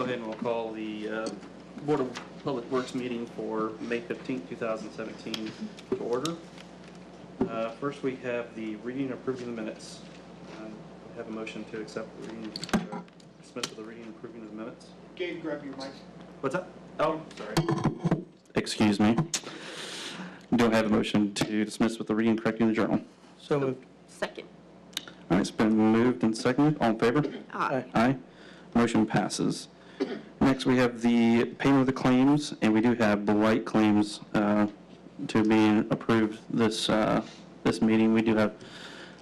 go ahead and we'll call the Board of Public Works meeting for May 15th, 2017 to order. First, we have the reading and approving the minutes. We have a motion to accept the reading, dismiss with the reading and approving of the minutes. Gabe, grab your mic. What's that? Oh, sorry. Excuse me. Do I have a motion to dismiss with the reading and correcting the journal? So moved. Second. All right, it's been moved and seconded. All in favor? Aye. Aye. Motion passes. Next, we have the payment of the claims, and we do have the blight claims to be approved this meeting. We do have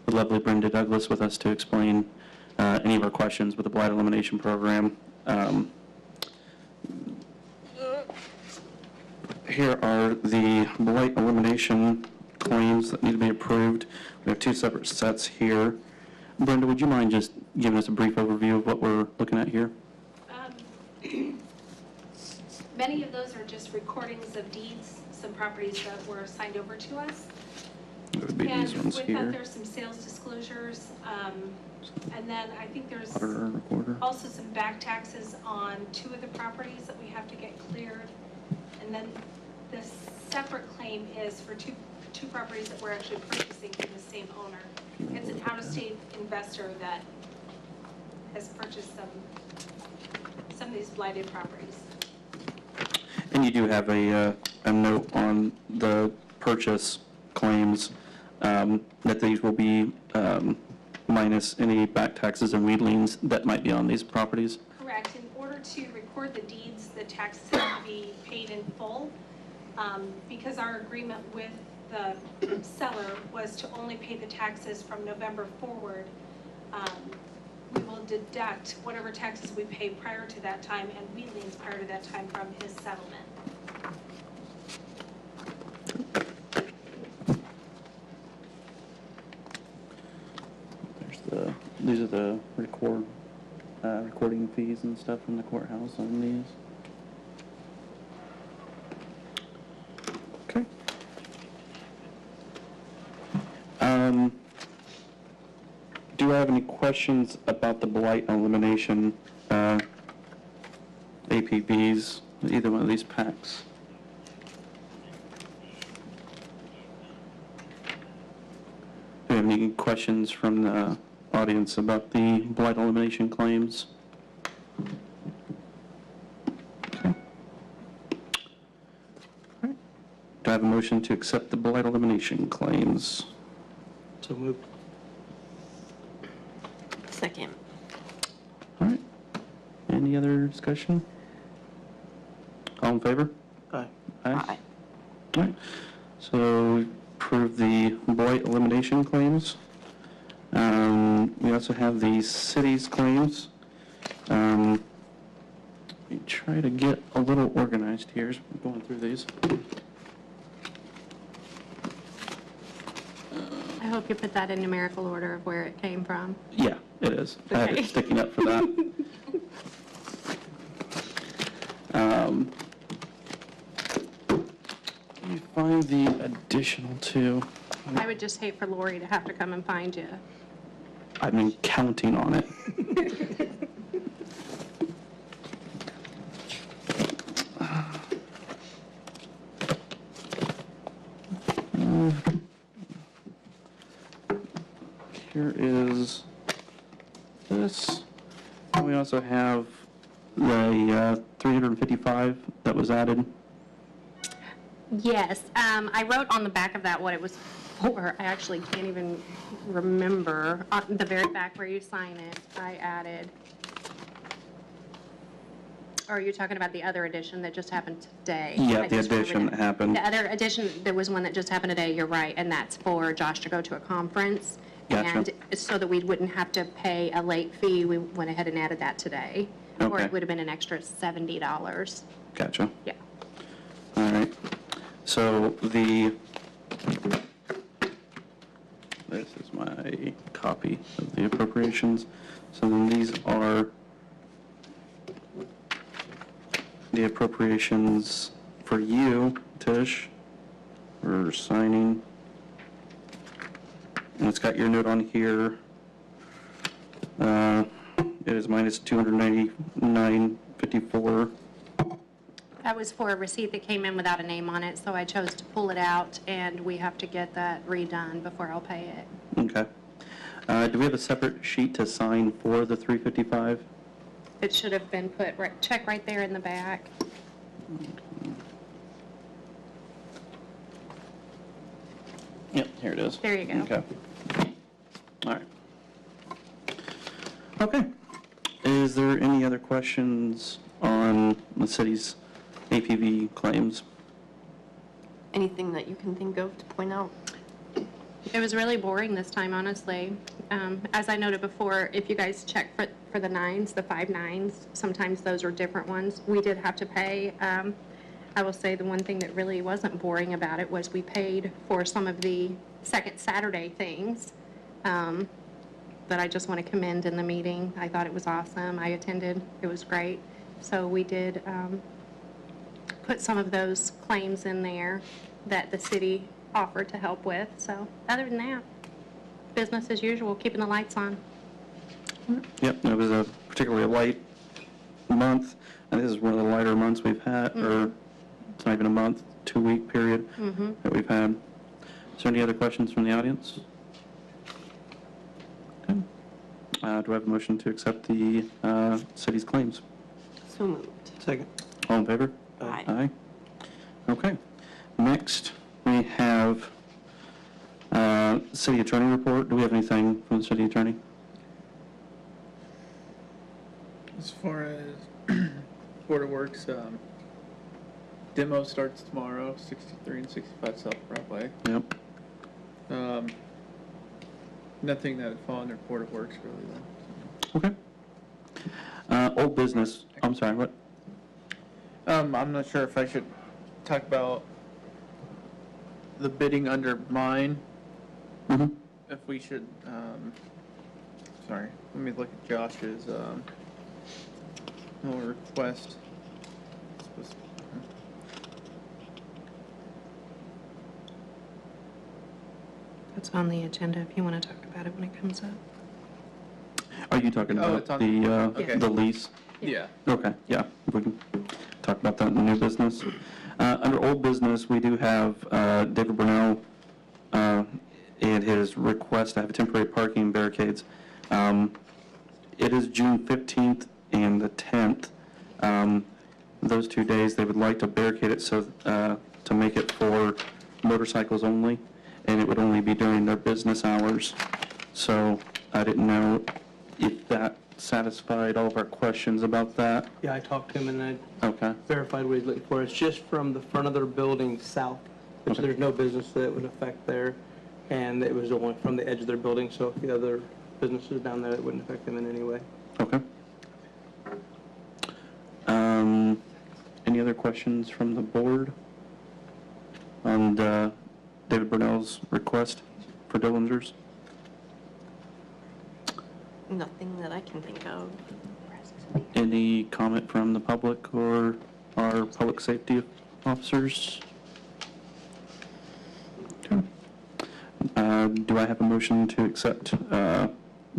the lovely Brenda Douglas with us to explain any of our questions with the blight elimination program. Here are the blight elimination claims that need to be approved. We have two separate sets here. Brenda, would you mind just giving us a brief overview of what we're looking at here? Many of those are just recordings of deeds, some properties that were signed over to us. It would be these ones with here. that, there's some sales disclosures, and then I think there's Auditor and recorder. also some back taxes on two of the properties that we have to get cleared. And then the separate claim is for two properties that we're actually purchasing from the same owner. It's an out-of-state investor that has purchased some of these blighted properties. And you do have a note on the purchase claims that these will be minus any back taxes and weed liens that might be on these properties? Correct. In order to record the deeds, the taxes have to be paid in full. Because our agreement with the seller was to only pay the taxes from November forward, we will deduct whatever taxes we pay prior to that time and weed liens prior to that time from his settlement. These are the recording fees and stuff from the courthouse on these. Okay. Do I have any questions about the blight elimination APBs, either one of these packs? Do you have any questions from the audience about the blight elimination claims? Okay. All right. Do I have a motion to accept the blight elimination claims? So moved. Second. All right. Any other discussion? All in favor? Aye. Aye. All right. So approve the blight elimination claims. We also have the city's claims. We try to get a little organized here as we're going through these. I hope you put that in numerical order of where it came from. Yeah, it is. I had Okay. it sticking up for that. Let me find the additional two. I would just hate for Lori to have to come and find you. I've been counting on it. Here is this. And we also have the 355 that was added. Yes, I wrote on the back of that what it was for. I actually can't even remember. On the very back where you sign it, I added. Or are you talking about the other edition that just happened today? Yeah, I the just remembered addition it. that happened. The other edition, there was one that just happened today, you're right, and that's for Josh to go to a conference. Gotcha. And so that we wouldn't have to pay a late fee, we went ahead and added that today. Or Okay. it would have been an extra $70. Gotcha. Yeah. All right. So this is my copy of the appropriations. So then these are the appropriations for you, Tish, for signing. And it's got your note on here. It is minus $299 354. That was for a receipt that came in without a name on it, so I chose to pull it out, and we have to get that redone before I'll pay it. Okay. Do we have a separate sheet to sign for the 355? It should have been put, check right there in the back. Yep, here it is. There you go. Okay. All right. Okay. Is there any other questions on the city's APV claims? Anything that you can think of to point out? It was really boring this time, honestly. As I noted before, if you guys check for the nines, the 5 nines, sometimes those are different ones. We did have to pay. I will say the one thing that really wasn't boring about it was we paid for some of the second Saturday things that I just want to commend in the meeting. I thought it was awesome. I attended. It was great. So we did put some of those claims in there that the city offered to help with. So other than that, business as usual, keeping the lights on. Yep, it was a particularly light month, and this is one of the lighter months we've had, or it's not even a month, 2-week period that we've had. Is there any other questions from the audience? Okay. Do I have a motion to accept the city's claims? So moved. Second. All in favor? Aye. Aye. Okay. Next, we have city attorney report. Do we have anything from the city attorney? As far as Board of Works, demo starts tomorrow, 63 and 65 South Broadway. Yep. Nothing that would fall under Board of Works really though. Okay. Old business. I'm sorry, what? I'm not sure if I should talk about the bidding under mine, Mm-hmm. if we should, sorry, let me look at Josh's, little request. That's on the agenda if you want to talk about it when it comes up. Are you talking Oh, about it's on- the okay. the lease? Yeah. Okay, yeah, we can talk about that in the new business. Under old business, we do have David Brunel and his request to have temporary parking barricades. It is June 15th and the 10th. Those 2 days, they would like to barricade it so to make it for motorcycles only, and it would only be during their business hours. So I didn't know if that satisfied all of our questions about that. Yeah, I talked to him and I Okay. verified what he's looking for. It's just from the front of their building south, which Okay. there's no business that would affect there. And it was only from the edge of their building, so if the other businesses down there, it wouldn't affect them in any way. Okay. Any other questions from the board on David Brunel's request for Dillinger's? Nothing that I can think of. Any comment from the public or our public safety officers? Okay. Do I have a motion to accept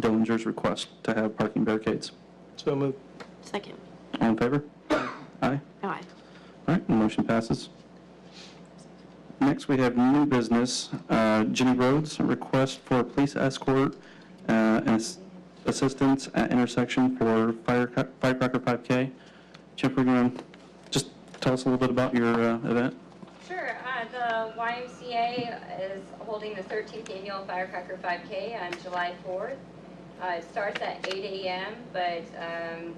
Dillinger's request to have parking barricades? So moved. Second. All in favor? Aye. Aye. All right, the motion passes. Next, we have new business. Jenny Rhodes, a request for police escort and assistance at intersection for Firecracker 5K. Jennifer, you want to just tell us a little bit about your event? Sure. The YMCA is holding the 13th annual Firecracker 5K on July 4th. It starts at 8 a.m., but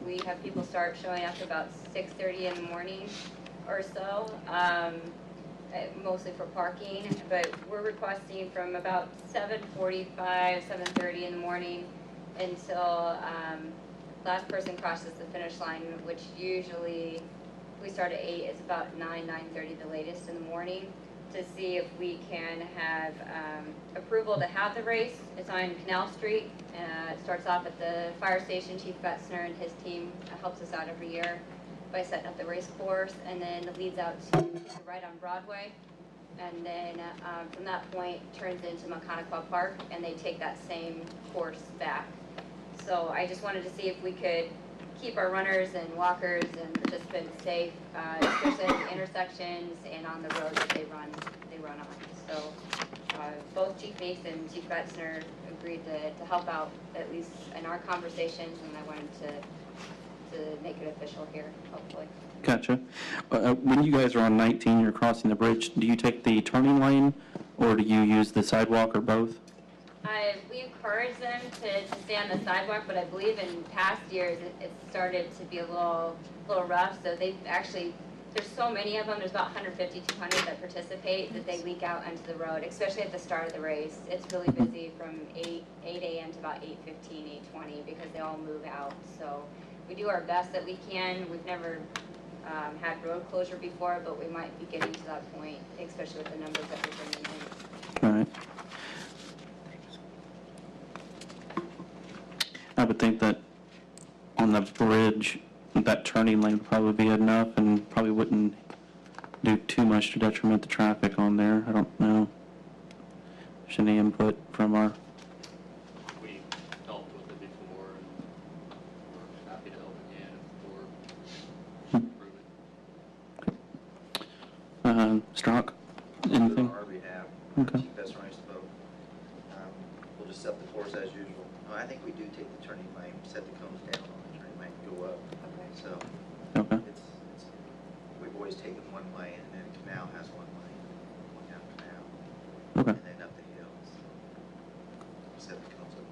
we have people start showing up about 6:30 in the morning or so, mostly for parking. But we're requesting from about 7:45, 7:30 in the morning until last person crosses the finish line, which usually we start at 8. It's about 9:30 the latest in the morning, to see if we can have approval to have the race. It's on Canal Street. It starts off at the fire station. Chief Betzner and his team helps us out every year by setting up the race course, and then it leads out to right on Broadway, and then from that point turns into Maconaquah Park, and they take that same course back. So I just wanted to see if we could keep our runners and walkers and participants safe, especially at the intersections and on the roads that they run on. So both Chief Meeks and Chief Getzner agreed to help out, at least in our conversations, and I wanted to make it official here, hopefully. Gotcha. When you guys are on 19, you're crossing the bridge, do you take the turning lane, or do you use the sidewalk, or both? We encourage them to stay on the sidewalk, but I believe in past years it started to be a little rough. So they've actually, there's so many of them. There's about 150, 200 that participate that they leak out onto the road, especially at the start of the race. It's really busy from 8 a.m. to about 8:15, 8:20 because they all move out. So we do our best that we can. We've never had road closure before, but we might be getting to that point, especially with the numbers that we're bringing in. All right. I would think that on the bridge, that turning lane would probably be enough and probably wouldn't do too much to detriment the traffic on there. I don't know. There's any input from our, We helped with it before, and we're happy to help again or improve it. Strock, anything? On our behalf, Okay. Chief Besserine spoke. We'll just set the course as usual. No, I think we do take the turning lane, set the cones down on the turning lane, go up. So Okay. we've always taken one lane, and then Canal has one lane, one down Canal, Okay. and then up the hill. So set the cones up.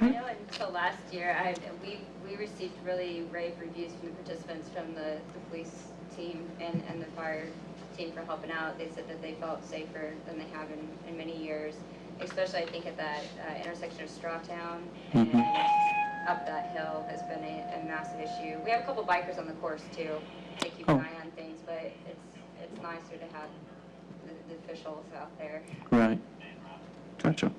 I know until last year, we received really rave reviews from the participants, from the police team and the fire team for helping out. They said that they felt safer than they have in many years, especially I think at that intersection of Strawtown and up that hill has been a massive issue. We have a couple bikers on the course too. They keep an eye on things, but it's nicer to have the officials out there. Right. Gotcha.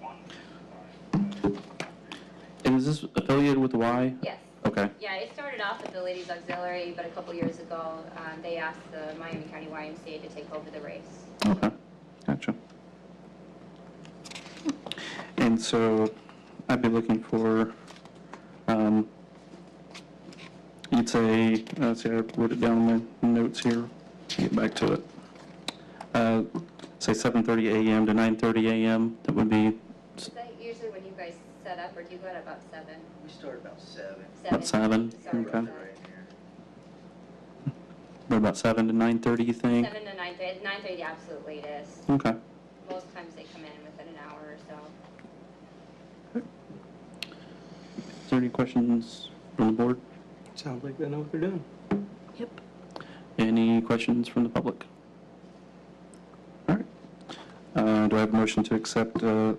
And is this affiliated with the Y? Yes. Okay. Yeah, it started off with the Ladies Auxiliary, but a couple years ago, they asked the Miami County YMCA to take over the race. Okay. Gotcha. And so I'd be looking for, you'd say, let's see, I wrote it down in my notes here, get back to it. Say 7:30 a.m. to 9:30 a.m., that would be Is that usually when you guys set up, or do you go at about 7? We start about 7. about 7, Sorry okay. about Right that. here. What about 7 to 9:30, you think? 7 to 9:30, 9:30 the absolute latest. Okay. Most times they come in within an hour or so. Is there any questions from the board? Sounds like they know what they're doing. Yep. Any questions from the public? All right. Do I have a motion to accept the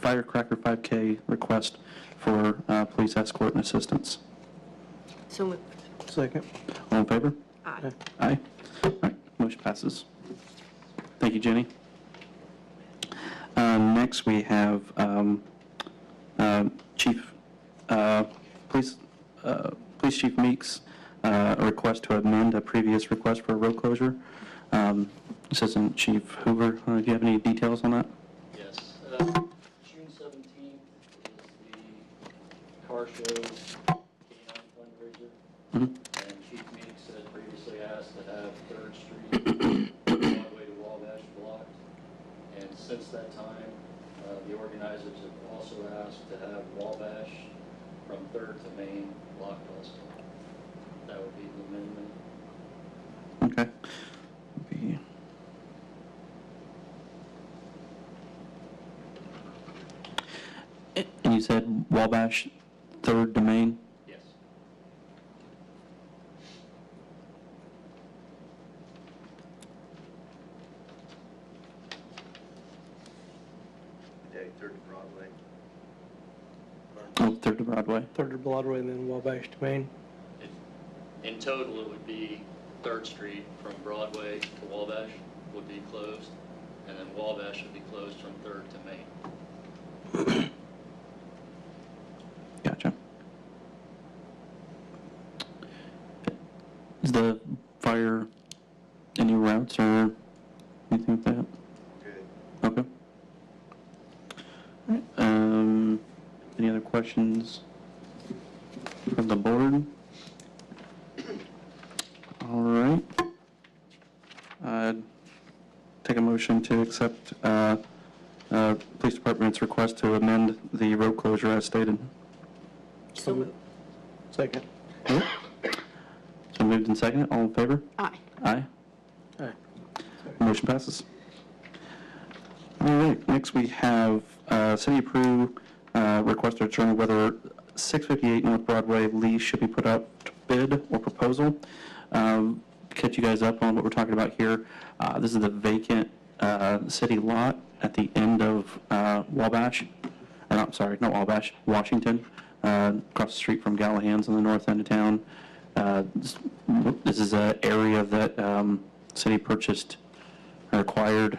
Firecracker 5K request for police escort and assistance? So moved. Second. All in favor? Aye. Aye. All right, motion passes. Thank you, Jenny. Next, we have Police Chief Meeks, a request to amend a previous request for a road closure. This isn't Chief Hoover. Do you have any details on that? Yes, June 17th is the car show K9 fundraiser. Mhm. And Chief Meeks had previously asked to have 3rd Street Broadway to Wabash blocked. And since that time, the organizers have also asked to have Wabash from 3rd to Main blocked also. That would be the amendment. Okay. Be- And you said Wabash, 3rd domain? Yes. Day 3rd to Broadway. Oh, 3rd to Broadway. 3rd to Broadway and then Wabash to Main. In total, it would be 3rd Street from Broadway to Wabash would be closed, and then Wabash would be closed from 3rd to Main. Gotcha. Is the fire any routes or anything like that? Good. Okay. All right. questions from the board? All right. Take a motion to accept police department's request to amend the road closure as stated. So moved. Second. So moved and seconded. All in favor? Aye. Aye. Aye. Motion passes. All right, next we have city approve request to determine whether 658 North Broadway lease should be put up to bid or proposal. Catch you guys up on what we're talking about here. This is the vacant city lot at the end of Wabash. I'm sorry, not Wabash, Washington, across the street from Gallahan's on the north end of town. This is an area that city purchased or acquired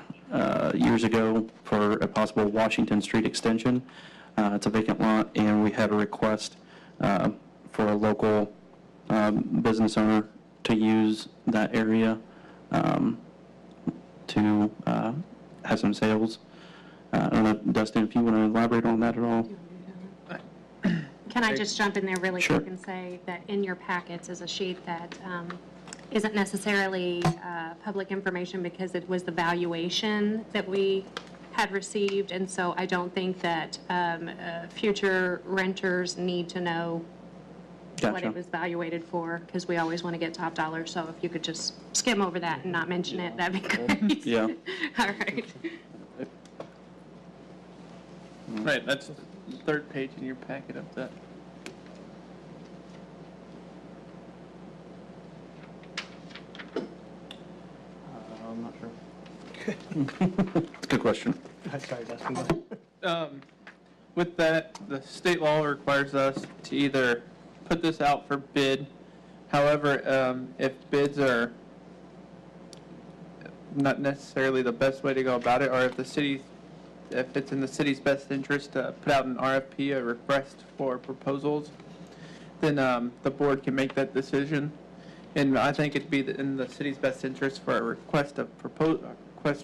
years ago for a possible Washington Street extension. It's a vacant lot, and we had a request for a local business owner to use that area to have some sales. I don't know, Dustin, if you want to elaborate on that at all? Can I just jump in there really Sure. quick and say that in your packets is a sheet that isn't necessarily public information because it was the valuation that we had received, and so I don't think that future renters need to know what Gotcha. it was valuated for, because we always want to get top dollar, so if you could just skim over that and not mention it, that'd be great. Yeah. All right. Right, that's the third page in your packet of that. I'm not sure. It's a good question. Sorry, Dustin. With that, the state law requires us to either put this out for bid. However, if bids are not necessarily the best way to go about it, or if it's in the city's best interest to put out an RFP, a request for proposals, then the board can make that decision. And I think it'd be in the city's best interest for a request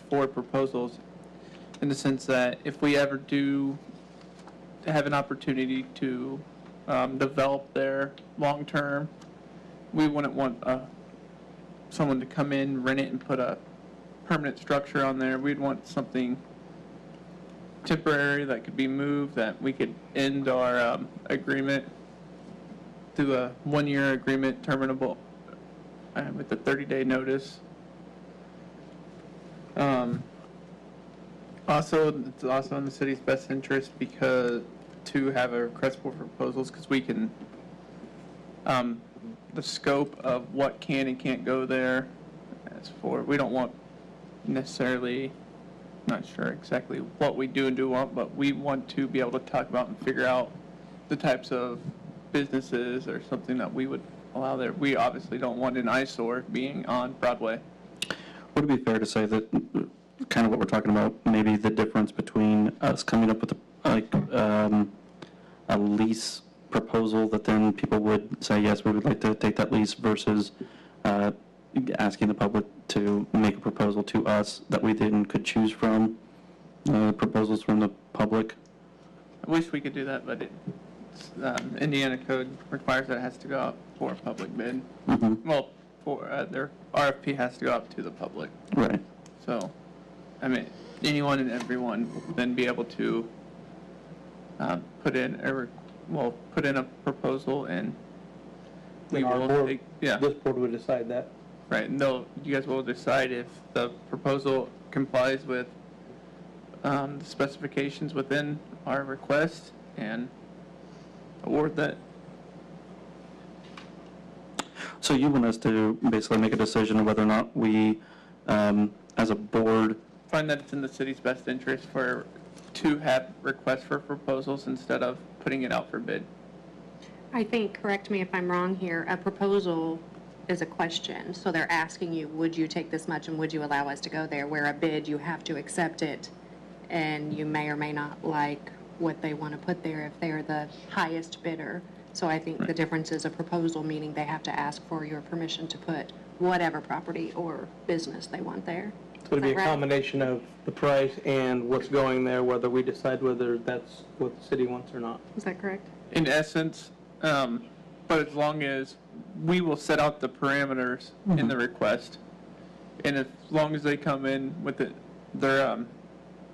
for proposals, in the sense that if we ever do have an opportunity to develop there long-term, we wouldn't want someone to come in, rent it, and put a permanent structure on there. We'd want something temporary that could be moved, that we could end our agreement through a one-year agreement terminable with a 30-day notice. It's also in the city's best interest to have a request for proposals, because we can, the scope of what can and can't go there, we don't want necessarily, not sure exactly what we do and do want, but we want to be able to talk about and figure out the types of businesses or something that we would allow there. We obviously don't want an eyesore being on Broadway. Would it be fair to say that kind of what we're talking about, maybe the difference between us coming up with a lease proposal that then people would say, yes, we would like to take that lease, versus asking the public to make a proposal to us that we then could choose from, proposals from the public? I wish we could do that, but Indiana code requires that it has to go out for a public bid. Mm-hmm. Well, their RFP has to go out to the public. Right. So, I mean, anyone and everyone will then be able to put in a proposal, and we Then our will board, take, yeah, this board would decide that. right, and you guys will decide if the proposal complies with the specifications within our request, and award that. So you want us to basically make a decision on whether or not we, as a board, Find that it's in the city's best interest to have requests for proposals instead of putting it out for bid. I think, correct me if I'm wrong here, a proposal is a question. So they're asking you, would you take this much and would you allow us to go there? Where a bid, you have to accept it, and you may or may not like what they want to put there if they're the highest bidder. So I think the difference is a proposal, meaning they have to ask for your permission to put whatever property or business they want there. So it'd be Is a that right? combination of the price and what's going there, whether we decide whether that's what the city wants or not. Is that correct? In essence, but as long as we will set out the parameters in the request, and as long as they come in with it, their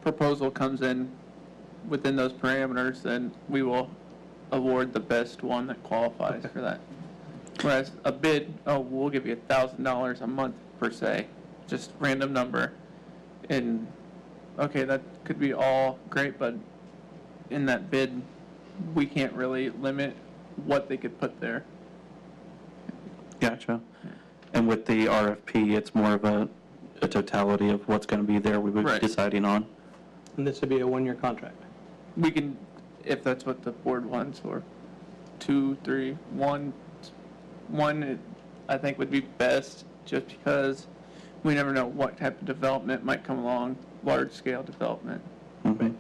proposal comes in within those parameters, then we will award the best one that qualifies for that. Whereas a bid, oh, we'll give you $1,000 a month per se, just random number, and okay, that could be all great, but in that bid, we can't really limit what they could put there. Gotcha. And with the RFP, it's more of a totality of what's going to be there we would be Right. deciding on. And this would be a one-year contract. We can, if that's what the board wants, or 2, 3, 1. One, I think would be best, just because we never know what type of development might come along, large-scale development. Mhm.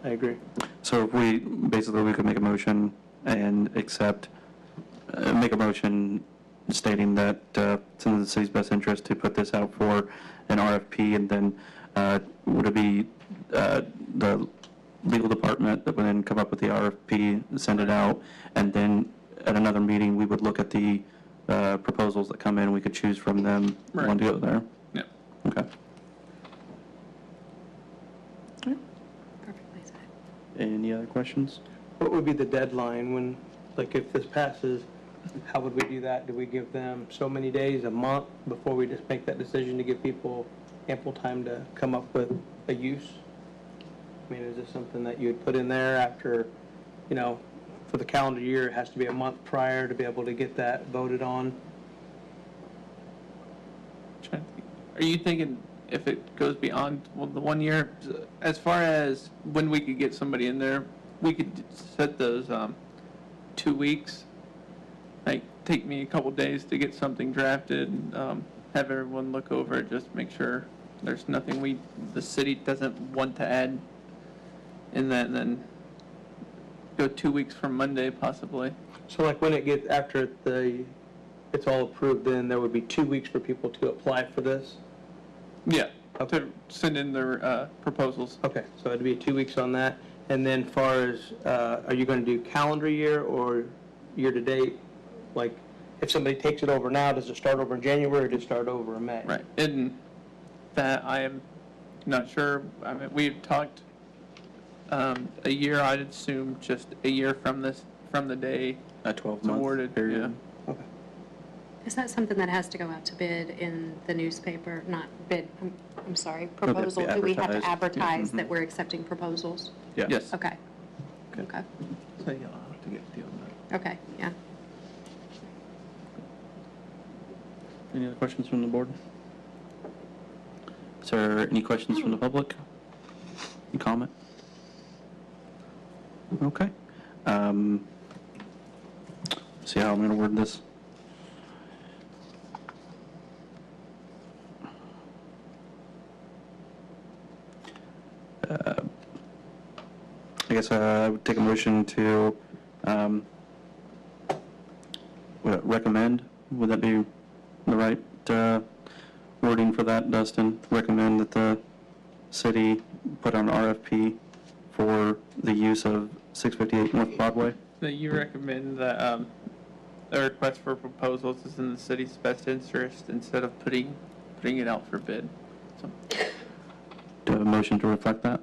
I agree. So if we, basically, we could make a motion and accept, make a motion stating that it's in the city's best interest to put this out for an RFP, and then would it be the legal department that would then come up with the RFP, send it out, and then at another meeting, we would look at the proposals that come in, we could choose from them Right. one to go there? Yeah. Okay. Perfectly said. Any other questions? What would be the deadline when, like, if this passes, how would we do that? Do we give them so many days, a month, before we just make that decision to give people ample time to come up with a use? I mean, is this something that you would put in there after, you know, for the calendar year, it has to be a month prior to be able to get that voted on? Trying to think. Are you thinking if it goes beyond, well, the 1 year, as far as when we could get somebody in there, we could set those 2 weeks, like take me a couple days to get something drafted, have everyone look over it, just make sure there's nothing the city doesn't want to add in that, and then go 2 weeks from Monday possibly. So like when it gets, after it's all approved, then there would be 2 weeks for people to apply for this? Yeah, Okay. to send in their proposals. Okay, so it'd be 2 weeks on that. And then far as, are you going to do calendar year or year-to-date? Like, if somebody takes it over now, does it start over in January or does it start over in May? Right, and that I am not sure. I mean, we've talked a year. I'd assume just a year from the day A it's 12-month awarded. period. Okay. Is that something that has to go out to bid in the newspaper? Not bid, I'm sorry, proposal? be Do we have to advertised. Yeah. advertise that Mhm. we're accepting proposals? Yeah. Yes. Okay. Okay. So yeah, I'll have to get the deal on that. Okay, yeah. Any other questions from the board? Is there any questions from the public? Any comment? Okay. See how I'm going to word this? I guess I would take a motion to recommend. Would that be the right wording for that, Dustin? Recommend that the city put on RFP for the use of 658 North Broadway? That you recommend that a request for proposals is in the city's best interest instead of putting it out for bid. So, Do I have a motion to reflect that?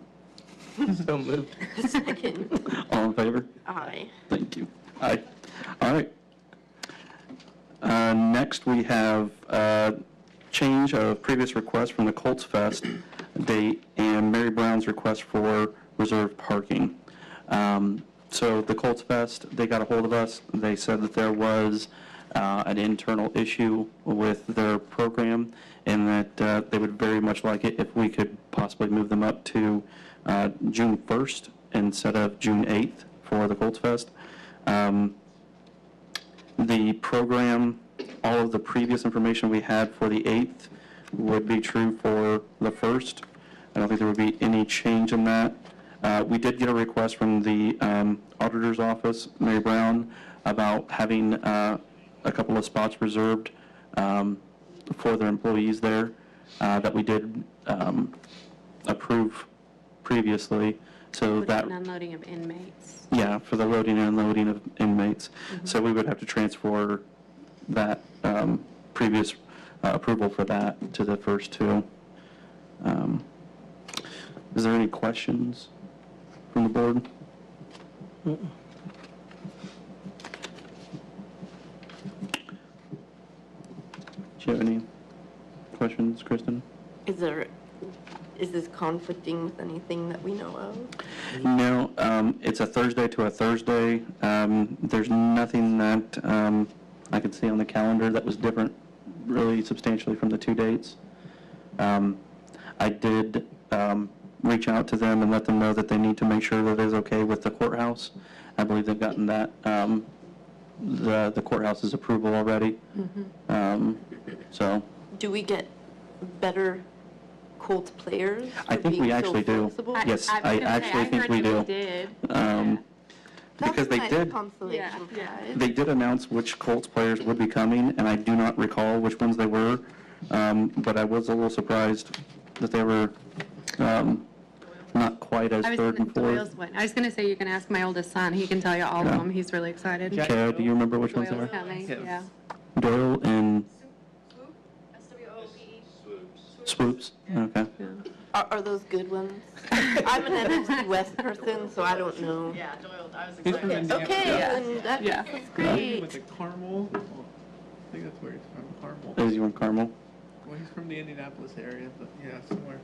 So moved. Second. All in favor? Aye. Thank you. Aye. All right. Next, we have change of previous request from the Colts Fest date and Mary Brown's request for reserved parking. So the Colts Fest, they got a hold of us. They said that there was an internal issue with their program and that they would very much like it if we could possibly move them up to June 1st instead of June 8th for the Colts Fest. The program, all of the previous information we had for the 8th would be true for the 1st. I don't think there would be any change in that. We did get a request from the auditor's office, Mary Brown, about having a couple of spots reserved for their employees there. that we did approve previously, so that, Loading and unloading of inmates. yeah, for the loading and unloading of inmates. So we would have to transfer that previous approval for that to the first two. Is there any questions from the board? Do you have any questions, Kristen? Is this conflicting with anything that we know of? No, it's a Thursday to a Thursday. There's nothing that I could see on the calendar that was different really substantially from the two dates. I did reach out to them and let them know that they need to make sure that it's okay with the courthouse. I believe they've gotten that, the courthouse's approval already. So, Do we get better Colts players? I for think we being so actually do. flexible? Yes, was I gonna say, actually think heard we that do. did. That's Because a they nice did, consolation Yeah. prize. they did announce which Colts players would be coming, and I do not recall which ones they were, but I was a little surprised that they were not quite as I was third gonna, and fourth. Doyle's one. I was going to say you can ask my oldest son. He can tell you all Yeah. of them. He's really excited. Jack- Kara, do you remember which ones they Doyle's were? coming, Yes. yeah. Doyle and SWOOP. Swoops? Okay. Are those good ones? I'm an NFC West person, so I don't know. Yeah, Doyle, I was He's from excited. Indiana. Okay, Yeah. then that Yeah. that's With great. the Carmel. I think that's where he's from, Carmel. Is you from Carmel? Well, he's from the Indianapolis area, but yeah, somewhere.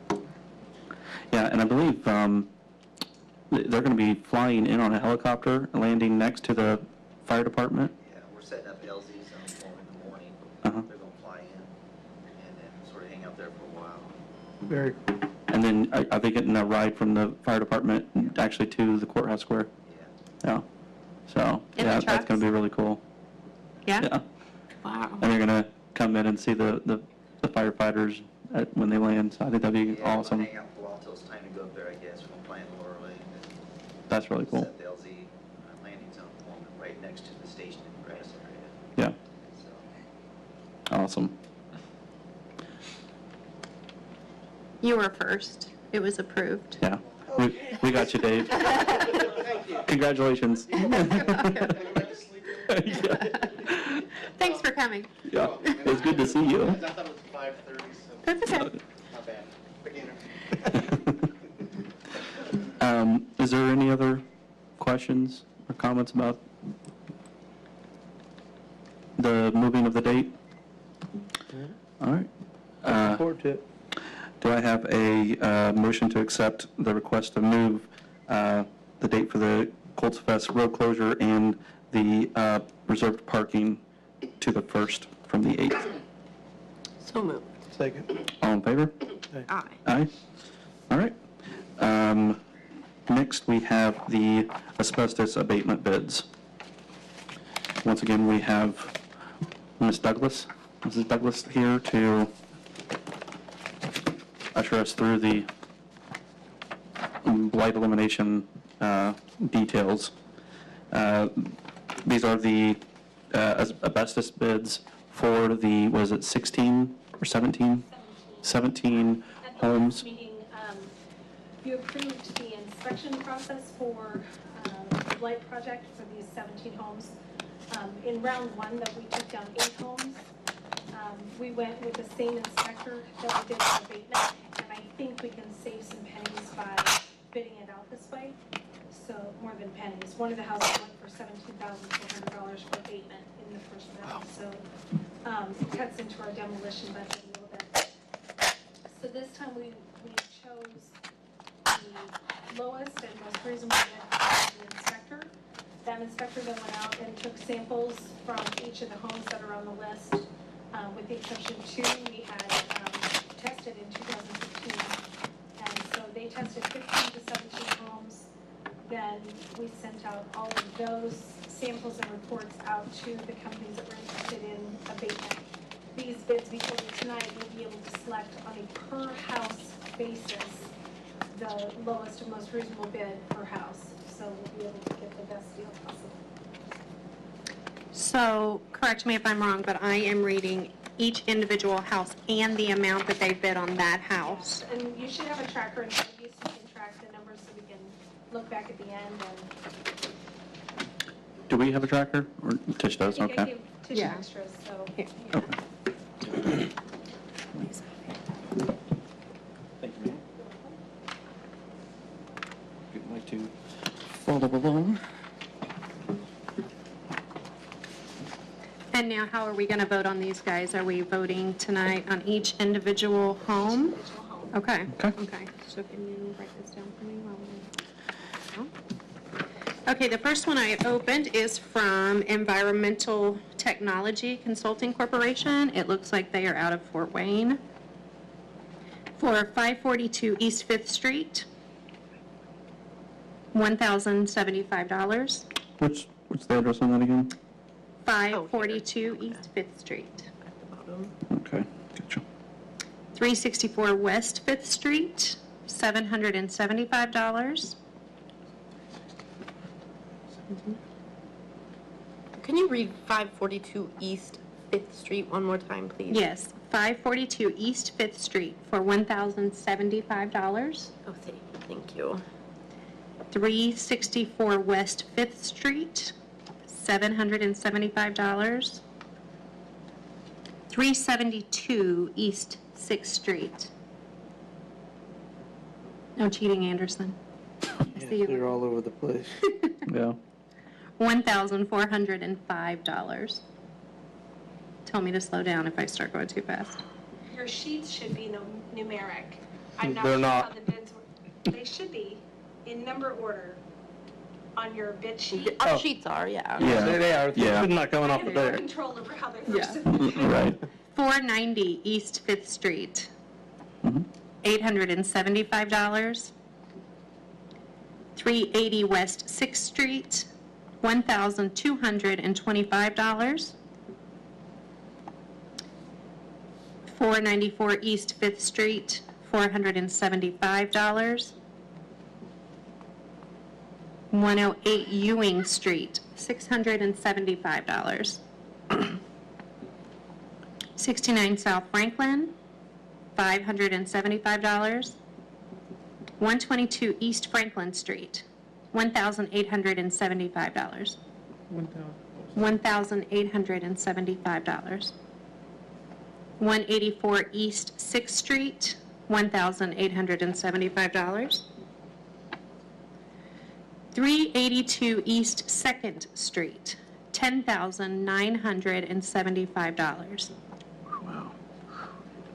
Yeah, and I believe they're going to be flying in on a helicopter, landing next to the fire department. Yeah, we're setting up LZ zone for them in the morning. Uh-huh. They're gonna fly in and then sort of hang out there for a while. Very, And then are they getting a ride from the fire department actually to the courthouse square? Yeah. Yeah. So, In the yeah, that's trucks? going to be really cool. Yeah? Yeah. Wow. And they're going to come in and see the firefighters when they land, so I think that'd be Yeah, awesome. we'll hang out for a while till it's time to go up there, I guess. We'll plan a little early and That's really then cool. set the LZ landing zone for them right next to the station in the grass area. Yeah, So, awesome. You were first. It was approved. Yeah. We got you, Dave. Congratulations. Thanks for coming. Yeah, it was good to see you. I thought it was 5:30, so That's okay. not bad. Beginner. Is there any other questions or comments about the moving of the date? All right. looking forward to it. Do I have a motion to accept the request to move the date for the Colts Fest road closure and the reserved parking to the 1st from the 8th? So moved. Second. All in favor? Aye. Aye. All right. Next, we have the asbestos abatement bids. Once again, we have Mrs. Douglas here to usher us through the blight elimination details. These are the asbestos bids for the, was it 16 or 17? 17 At the homes. last meeting, you approved the inspection process for the blight project for these 17 homes. In round one, that we took down 8 homes. We went with the same inspector that we did for abatement, and I think we can save some pennies by bidding it out this way. So, more than pennies. One of the houses went for $17,400 for abatement in the first round, so it cuts into our demolition budget a little bit. So this time we chose the lowest and most reasonable bid from the inspector. That inspector then went out and took samples from each of the homes that are on the list. With the exception of 2 we had tested in 2015. And so they tested 15 to 17 homes. Then we sent out all of those samples and reports out to the companies that were interested in abatement. These bids before you tonight will be able to select on a per house basis the lowest and most reasonable bid per house. So we'll be able to get the best deal possible. So, correct me if I'm wrong, but I am reading each individual house and the amount that they bid on that house. And you should have a tracker in front of you so you can track the numbers so we can look back at the end and Do we have a tracker? Or Tish does, I think I okay. gave Tish Yeah. extras, so. Here. Okay. Thank you, ma'am. If you'd like to follow along. And now how are we going to vote on these guys? Are we voting tonight on each individual home? Individual home. Okay. Okay. So can you write this down for me while we're... Okay, the first one I opened is from Environmental Technology Consulting Corporation. It looks like they are out of Fort Wayne. For 542 East 5th Street, $1,075. What's the address on that again? 542 East 5th Street. Okay, gotcha. 364 West 5th Street, $775. Can you read 542 East 5th Street one more time, please? Yes, 542 East 5th Street for $1,075. Oh, thank you. 364 West 5th Street, $775. 372 East 6th Street. No cheating, Anderson. I see you. They're all over the place. Yeah. $1,405. Tell me to slow down if I start going too fast. Your sheets should be numeric. I'm not They're sure not. how the bids work. They should be in number order on your bid sheet. Our Oh. sheets are, yeah. Yeah. They are, Yeah. they're not coming I off have of no there. control over how they're Yeah. first. Right. 490 East 5th Street, Mhm. $875. 380 West 6th Street, $1,225. 494 East 5th Street, $475. 108 Ewing Street, $675. 69 South Franklin, $575. 122 East Franklin Street, $1,875. $1,875. 184 East 6th Street, $1,875. 382 East 2nd Street, $10,975. Wow.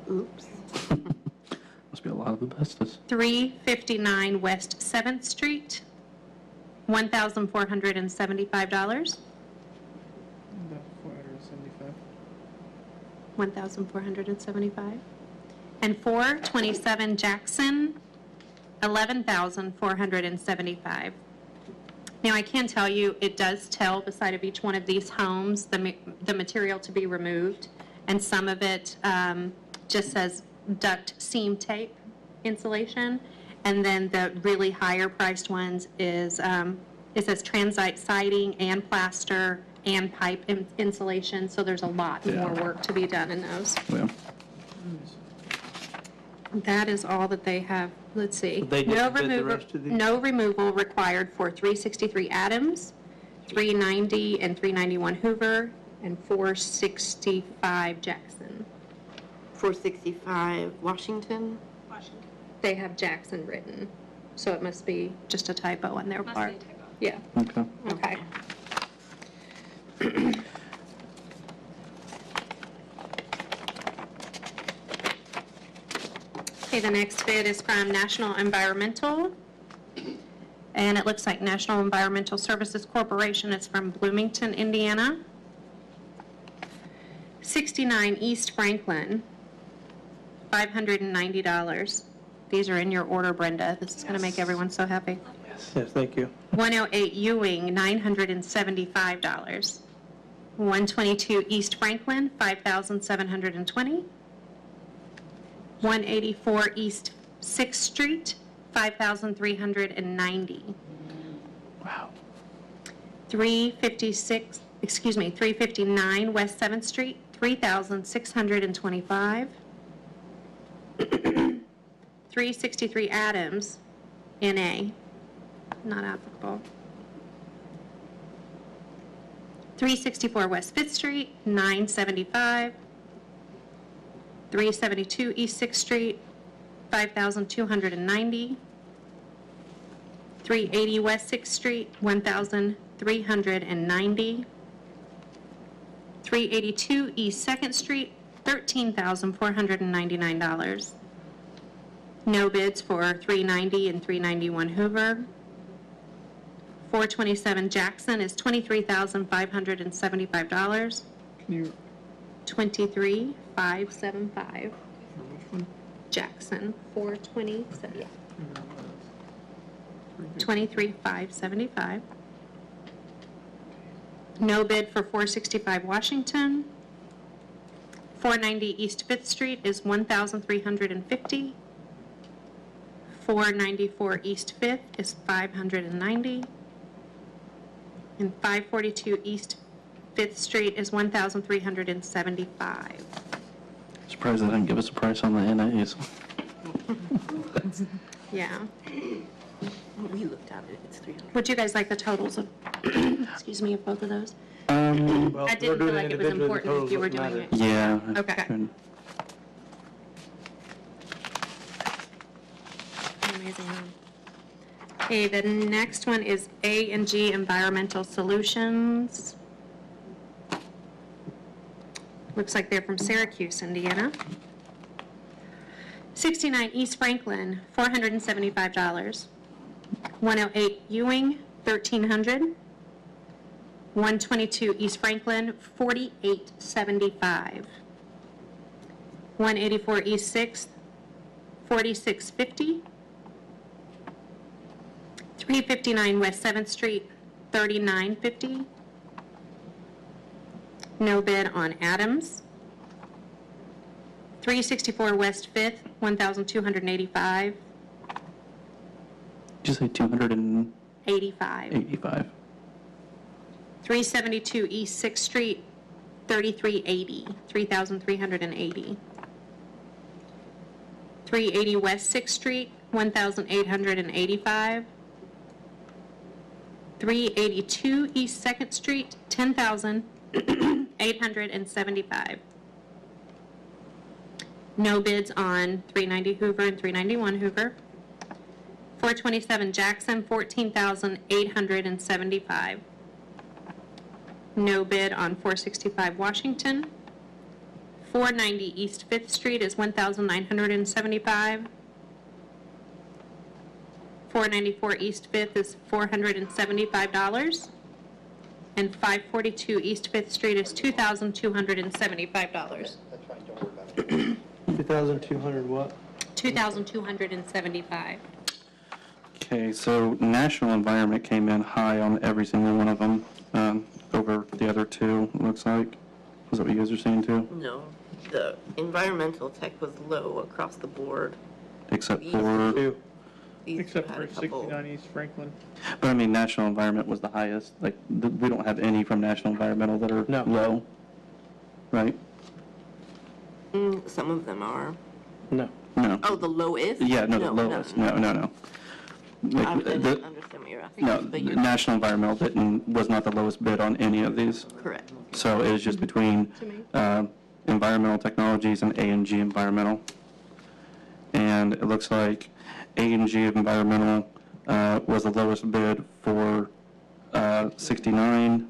Oops. Must be a lot of asbestos. 359 West 7th Street, $1,475. 1,475. And 427 Jackson, $11,475. Now, I can tell you, it does tell beside of each one of these homes the material to be removed, and some of it just says duct seam tape insulation, and then the really higher priced ones is, it says transite siding and plaster and pipe insulation, so there's a lot more work to be done in those. Yeah. That is all that they have. Let's see. They didn't No bid the removal, rest of these? no removal required for 363 Adams, 390 and 391 Hoover, and 465 Jackson. 465 Washington. Washington. They have Jackson written, so it must be just a typo on their Must part. be a typo. Yeah, Okay. okay. Okay, the next bid is from National Environmental, and it looks like National Environmental Services Corporation. It's from Bloomington, Indiana. 69 East Franklin, $590. These are in your order, Brenda. This is going to make everyone so happy. Yes, thank you. 108 Ewing, $975. 122 East Franklin, $5,720. 184 East 6th Street, $5,390. Wow. 359 West 7th Street, $3,625. 363 Adams, NA, not applicable. 364 West 5th Street, $975. 372 East 6th Street, $5,290. 380 West 6th Street, $1,390. 382 East 2nd Street, $13,499. No bids for 390 and 391 Hoover. 427 Jackson is $23,575. Can you, 23,575. Jackson, 427. 23,575. No bid for 465 Washington. 490 East 5th Street is $1,350. 494 East 5th is $590. And 542 East 5th Street is $1,375. Surprised they didn't give us a price on the NAs. Yeah. We looked at it, it's 300. Would you guys like the totals of, excuse me, of both of those? Well, I if didn't we're feel doing like it was individually, the important if totals you were wouldn't doing matter. it. Yeah. Okay. Good. Amazing. Okay, the next one is A&G Environmental Solutions. Looks like they're from Syracuse, Indiana. 69 East Franklin, $475. 108 Ewing, $1,300. 122 East Franklin, $48.75. 184 East 6th, $46.50. 359 West 7th Street, $39.50. No bid on Adams. 364 West 5th, $1,285. Did you say 285? 85. 372 East 6th Street, $33.80, $3,380. 380 West 6th Street, $1,885. 382 East 2nd Street, $10,875. No bids on 390 Hoover and 391 Hoover. 427 Jackson, $14,875. No bid on 465 Washington. 490 East 5th Street is $1,975. 494 East 5th is $475. And 542 East 5th Street is $2,275. That's fine, don't worry about it. 2,200 what? $2,275. Okay, so National Environment came in high on every single one of them, over the other two, it looks like. Is that what you guys are saying too? No, the environmental tech was low across the board. Except These for, Two. These except two for had a couple. 69 East Franklin. but I mean, National Environment was the highest. Like, we don't have any from National Environmental that are No. low, right? Some of them are. No. No. Oh, the lowest? Yeah, no, the lowest. No. I Like, didn't the- understand what you're asking. No, but you're National Environmental was not the lowest bid on any of these. correct. So it was just between Environmental Technologies and A&G Environmental. And it looks like A&G Environmental was the lowest bid for 69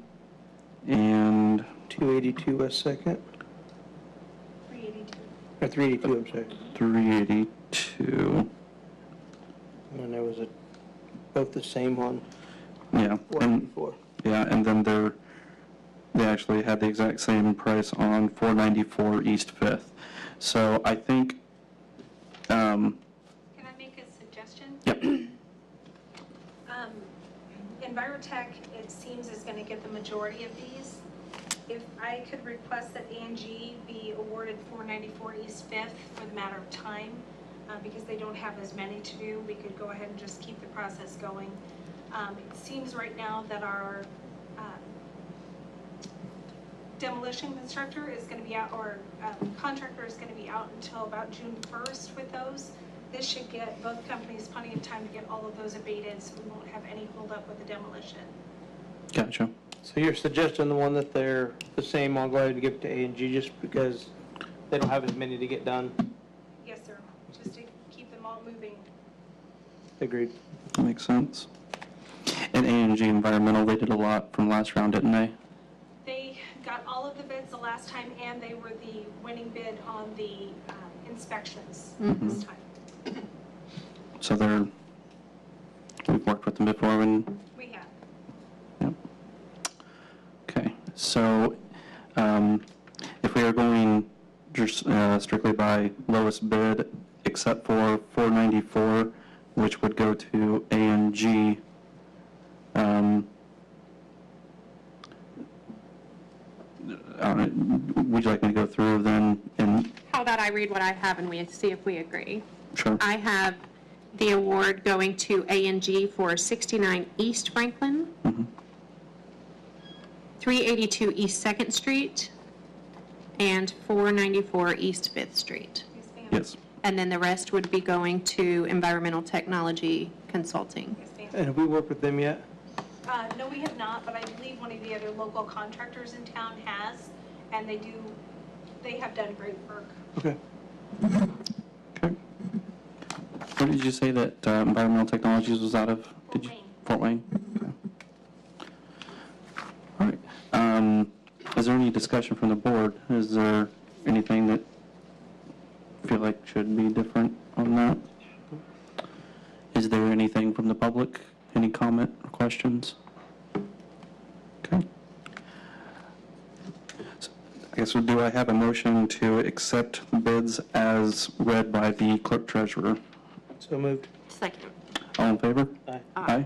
and 282 West 2nd, 382. or 382, I'm sorry. 382. And there was both the same on Yeah. And 494. yeah, and then they actually had the exact same price on 494 East 5th. So I think, Can I make a suggestion? yep, Envirotech, it seems, is going to get the majority of these. If I could request that A&G be awarded 494 East 5th for the matter of time, because they don't have as many to do, we could go ahead and just keep the process going. It seems right now that our demolition constructor is going to be out, or contractor is going to be out until about June 1st with those. This should get both companies plenty of time to get all of those abated, so we won't have any holdup with the demolition. Gotcha. So you're suggesting the one that they're the same, I'll go ahead and give it to A&G just because they don't have as many to get done? Yes, sir, just to keep them all moving. Agreed. That makes sense. And A&G Environmental, they did a lot from last round, didn't they? They got all of the bids the last time, and they were the winning bid on the inspections this time. So we've worked with them before and, We have. yep. Okay, so if we are going just strictly by lowest bid, except for 494, which would go to A&G, would you like me to go through then and, How about I read what I have and we see if we agree? sure. I have the award going to A&G for 69 East Franklin, 382 East 2nd Street, and 494 East 5th Street. Yes, ma'am. Yes. And then the rest would be going to Environmental Technology Consulting. Yes, ma'am. And have we worked with them yet? No, we have not, but I believe one of the other local contractors in town has, and they have done great work. Okay. Okay. Where did you say that Environmental Technologies was out of? Fort Wayne. Fort Wayne? Okay. All right. Is there any discussion from the board? Is there anything that you feel like should be different on that? Is there anything from the public? Any comment or questions? Okay. So, I guess, do I have a motion to accept bids as read by the clerk treasurer? So moved. Second. All in favor? Aye. Aye.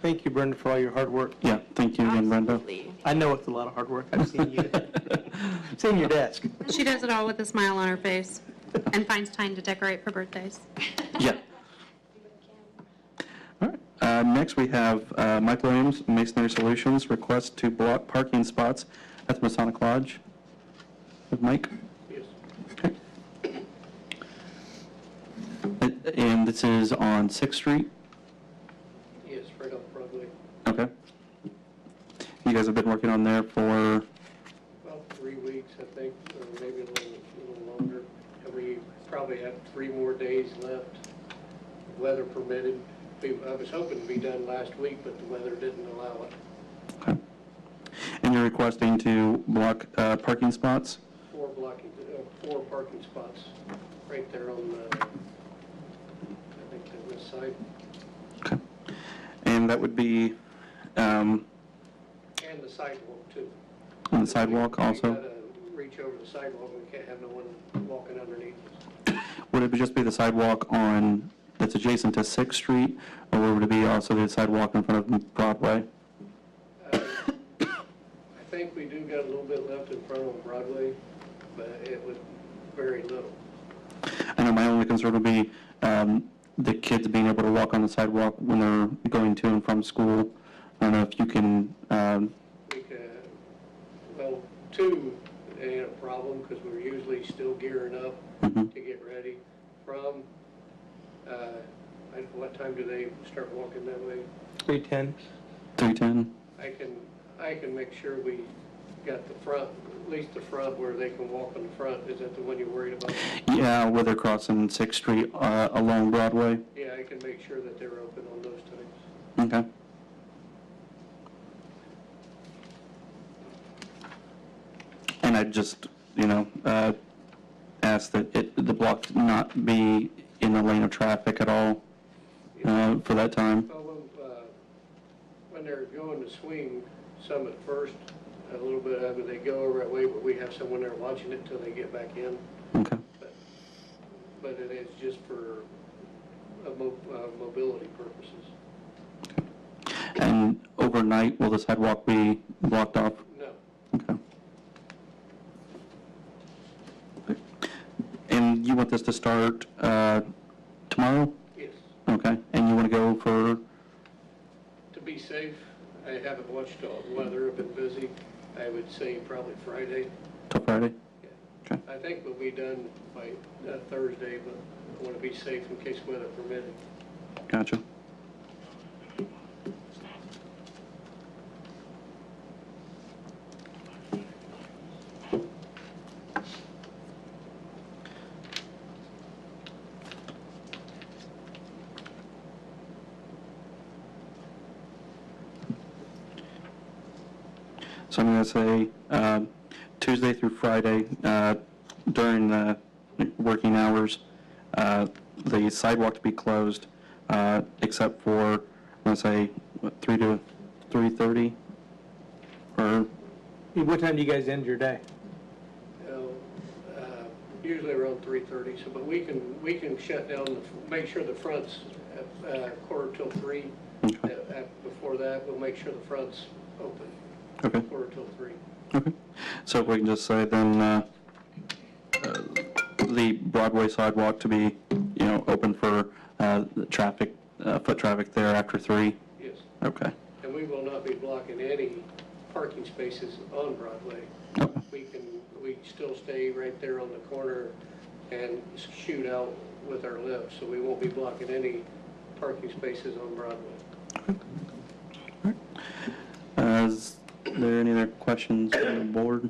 Thank you, Brenda, for all your hard work. Yeah, thank you again, Brenda. Absolutely. I know it's a lot of hard work. I've seen you. Seen your desk. She does it all with a smile on her face and finds time to decorate for birthdays. Yeah. All right. Next, we have Mike Williams, Masonry Solutions, request to block parking spots at the Masonic Lodge. With Mike? Yes. Okay. And this is on 6th Street? Yes, right off Broadway. Okay. You guys have been working on there for, About 3 weeks, I think, or maybe a little longer. And we probably have 3 more days left, weather permitted. I was hoping to be done last week, but the weather didn't allow it. okay. And you're requesting to block parking spots? 4 parking spots right there on the, I think on this side. Okay. And that would be And the sidewalk too. on the sidewalk also? We gotta reach over the sidewalk, we can't have no one walking underneath us. Would it just be the sidewalk on, that's adjacent to 6th Street, or would it be also the sidewalk in front of Broadway? I think we do got a little bit left in front of Broadway, but it was very little. I know my only concern would be the kids being able to walk on the sidewalk when they're going to and from school. I don't know if you can, We could, well, 2 ain't a problem, because we're usually still gearing up mhm. to get ready. From, what time do they start walking that way? 310. 310? I can make sure we got the front, at least the front where they can walk on the front. Is that the one you're worried about? Yeah, where they're crossing 6th Street along Broadway. Yeah, I can make sure that they're open on those times. Okay. And I just, ask that the block not be in the lane of traffic at all for that time. Well, when they're going to swing some at first, a little bit of it, they go over that way, but we have someone there watching it till they get back in. Okay. But it is just for mobility purposes. And overnight, will the sidewalk be blocked off? No, Okay. And you want this to start tomorrow? yes. Okay. And you want to go for, To be safe, I haven't watched all the weather, I've been busy. I would say probably Friday. Till Friday? I think we'll be done by Thursday, but I want to be safe in case weather permitting. Gotcha. So I'm going to say Tuesday through Friday during the working hours, the sidewalk to be closed except for, I'm going to say, what, 3 to 3:30? Or, What time do you guys end your day? Usually around 3:30. So, but we can shut down, make sure the front's quarter till 3. okay, Before that, we'll make sure the front's open. okay, Quarter till 3. okay. So if we can just say then the Broadway sidewalk to be, open for the traffic, foot traffic there after 3? Yes. Okay. And we will not be blocking any parking spaces on Broadway. Okay. We still stay right there on the corner and shoot out with our lifts, so we won't be blocking any parking spaces on Broadway. Is there any other questions from the board?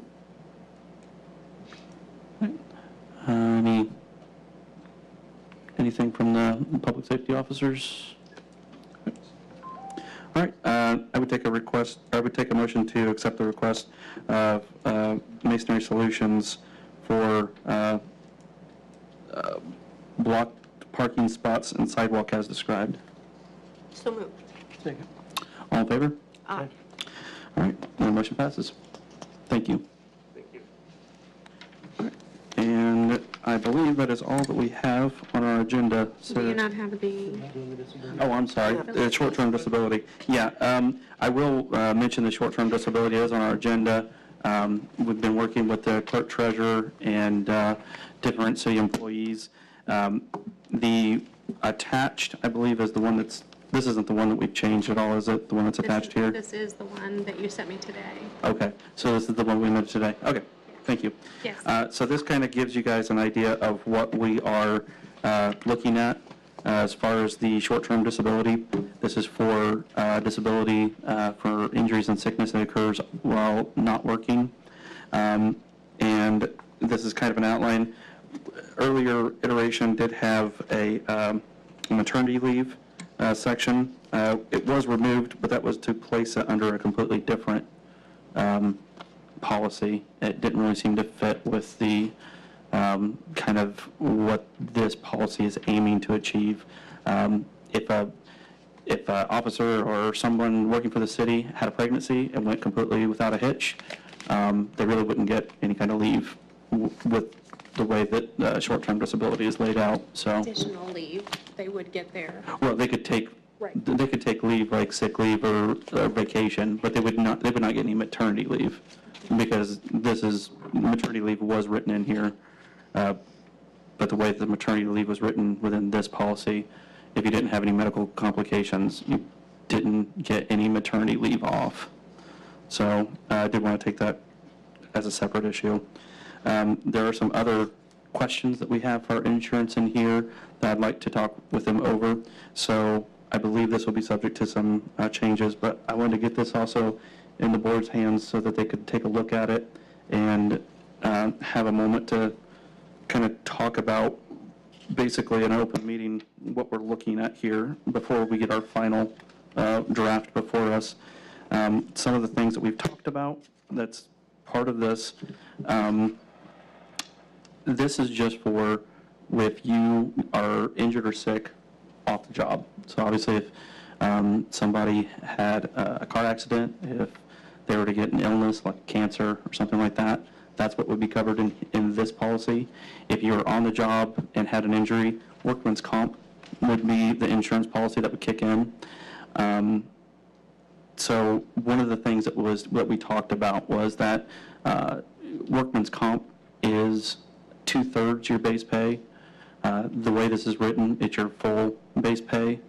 Anything from the public safety officers? All right, I would take a motion to accept the request of Masonry Solutions for blocked parking spots and sidewalk as described. So moved. Second. All in favor? Aye. All right, the motion passes. Thank you. Thank you. And I believe that is all that we have on our agenda. Do you not have the, Oh, I'm sorry, short-term disability. Yeah, I will mention the short-term disability is on our agenda. We've been working with the clerk treasurer and different city employees. The attached, I believe, is the one this isn't the one that we've changed at all, is it? The one that's attached here? this is the one that you sent me today. Okay, so this is the one we mentioned today. Okay, thank you. Yes. So this kind of gives you guys an idea of what we are looking at as far as the short-term disability. This is for disability for injuries and sickness that occurs while not working. And this is kind of an outline. Earlier iteration did have a maternity leave section. It was removed, but that was to place it under a completely different policy. It didn't really seem to fit with the kind of what this policy is aiming to achieve. If a officer or someone working for the city had a pregnancy and went completely without a hitch, they really wouldn't get any kind of leave with the way that short-term disability is laid out. So, Additional leave, they would get there. well, they could take leave like sick leave or vacation, but they would not get any maternity leave, because maternity leave was written in here, but the way the maternity leave was written within this policy, if you didn't have any medical complications, you didn't get any maternity leave off. So I did want to take that as a separate issue. There are some other questions that we have for our insurance in here that I'd like to talk with them over. So I believe this will be subject to some changes, but I wanted to get this also in the board's hands so that they could take a look at it and have a moment to kind of talk about, basically an open meeting, what we're looking at here before we get our final draft before us. Some of the things that we've talked about, that's part of this. This is just for if you are injured or sick off the job. So obviously if somebody had a car accident, if they were to get an illness like cancer or something like that, that's what would be covered in this policy. If you were on the job and had an injury, workman's comp would be the insurance policy that would kick in. So one of the things that we talked about was that workman's comp is 2/3 your base pay. The way this is written, it's your full base pay.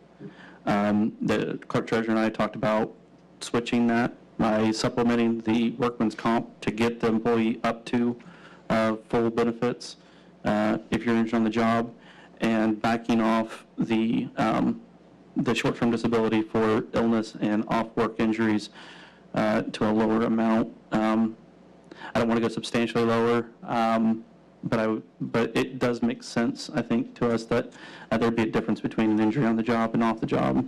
The clerk treasurer and I talked about switching that by supplementing the workman's comp to get the employee up to full benefits if you're injured on the job, and backing off the short-term disability for illness and off-work injuries to a lower amount. I don't want to go substantially lower, but it does make sense, I think, to us that there'd be a difference between an injury on the job and off the job.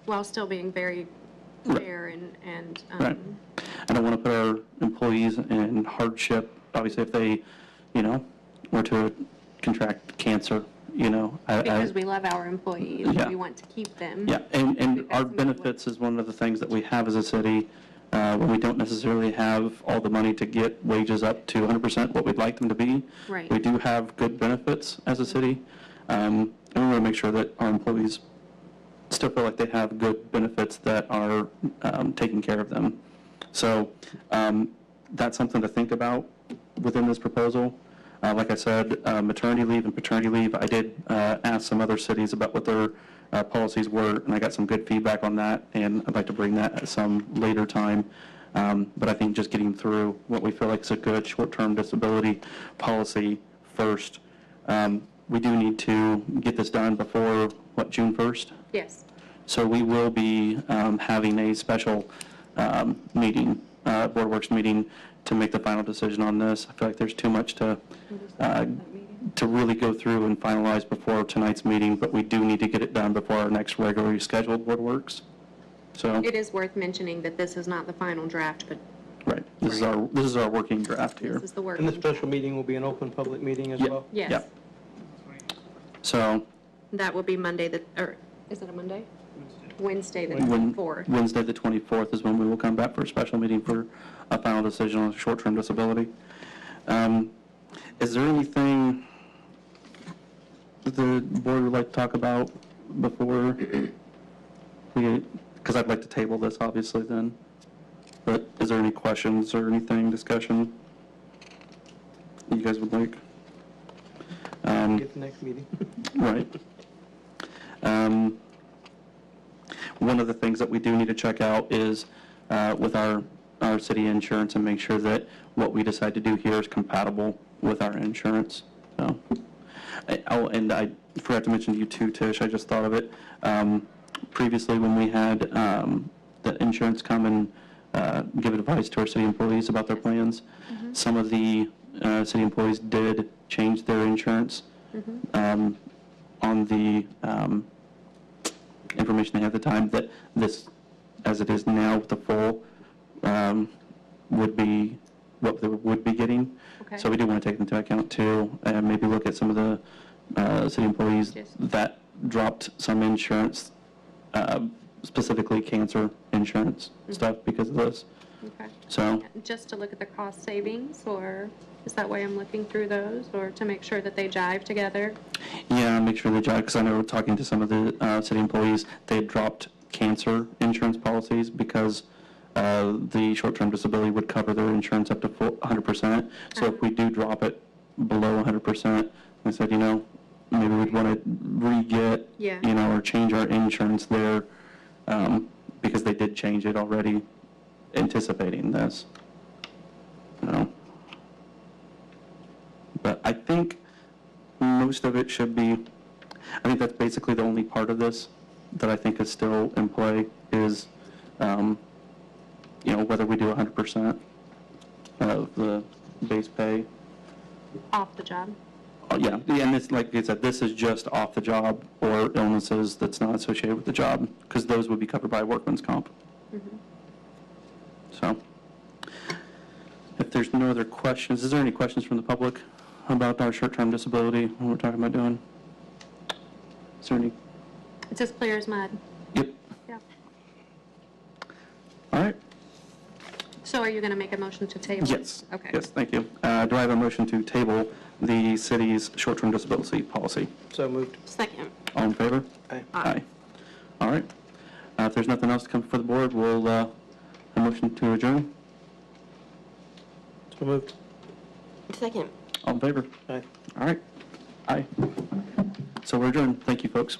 While still being very fair and Right. I don't want to put our employees in hardship, obviously, if they, were to contract cancer, because we love our employees, Yeah. we want to keep them. Yeah, and We've got our some good benefits is one of the things that we have as a city, when we don't necessarily have all the money to get wages up to 100% what we'd like them to be. Right. We do have good benefits as a city, and we want to make sure that our employees still feel like they have good benefits that are taking care of them. So that's something to think about within this proposal. Like I said, maternity leave and paternity leave, I did ask some other cities about what their policies were, and I got some good feedback on that, and I'd like to bring that at some later time. But I think just getting through what we feel like is a good short-term disability policy first. We do need to get this done before, June 1st? Yes. So we will be having a special meeting, Board Works meeting, to make the final decision on this. I feel like there's too much to really go through and finalize before tonight's meeting, but we do need to get it done before our next regularly scheduled Board Works. So, It is worth mentioning that this is not the final draft, but right, this is our working draft here. this is the work. And the special meeting will be an open public meeting as Yeah. well? Yes. Yeah. So, That will be Monday, or is it a Monday? Wednesday, the when- 24th. Wednesday, the 24th is when we will come back for a special meeting for a final decision on short-term disability. Is there anything the board would like to talk about before we, because I'd like to table this, obviously, then. But is there any questions or anything, discussion you guys would like? Get the next meeting. Right. One of the things that we do need to check out is with our city insurance and make sure that what we decide to do here is compatible with our insurance. So, and I forgot to mention to you too, Tish, I just thought of it. Previously, when we had the insurance come and give advice to our city employees about their plans, some of the city employees did change their insurance on the information they had at the time, that this, as it is now with the full, would be what they would be getting. Okay. So we do want to take into account too, and maybe look at some of the city employees Yes. that dropped some insurance, specifically cancer insurance stuff because of this. Okay. So, Just to look at the cost savings, or is that why I'm looking through those, or to make sure that they jive together? yeah, make sure they jive, because I know talking to some of the city employees, they had dropped cancer insurance policies because the short-term disability would cover their insurance up to 100%. So if we do drop it below 100%, I said, maybe we'd want to re-get, Yeah. or change our insurance there, because they did change it already, anticipating this. But I think most of it should be, I think that's basically the only part of this that I think is still in play is, whether we do 100% of the base pay. Off the job? Yeah, and it's like I said, this is just off the job or illnesses that's not associated with the job, because those would be covered by workman's comp. So, if there's no other questions, is there any questions from the public about our short-term disability, what we're talking about doing? Is there any? It's as clear as mud. Yep. Yeah. All right. So are you going to make a motion to table? Yes. Okay. Yes, thank you. Do I have a motion to table the city's short-term disability policy? So moved. Second. All in favor? Aye. Aye. All right. If there's nothing else to come before the board, we'll, a motion to adjourn. So moved. Second. All in favor? Aye. All right. Aye. So we're adjourned. Thank you, folks.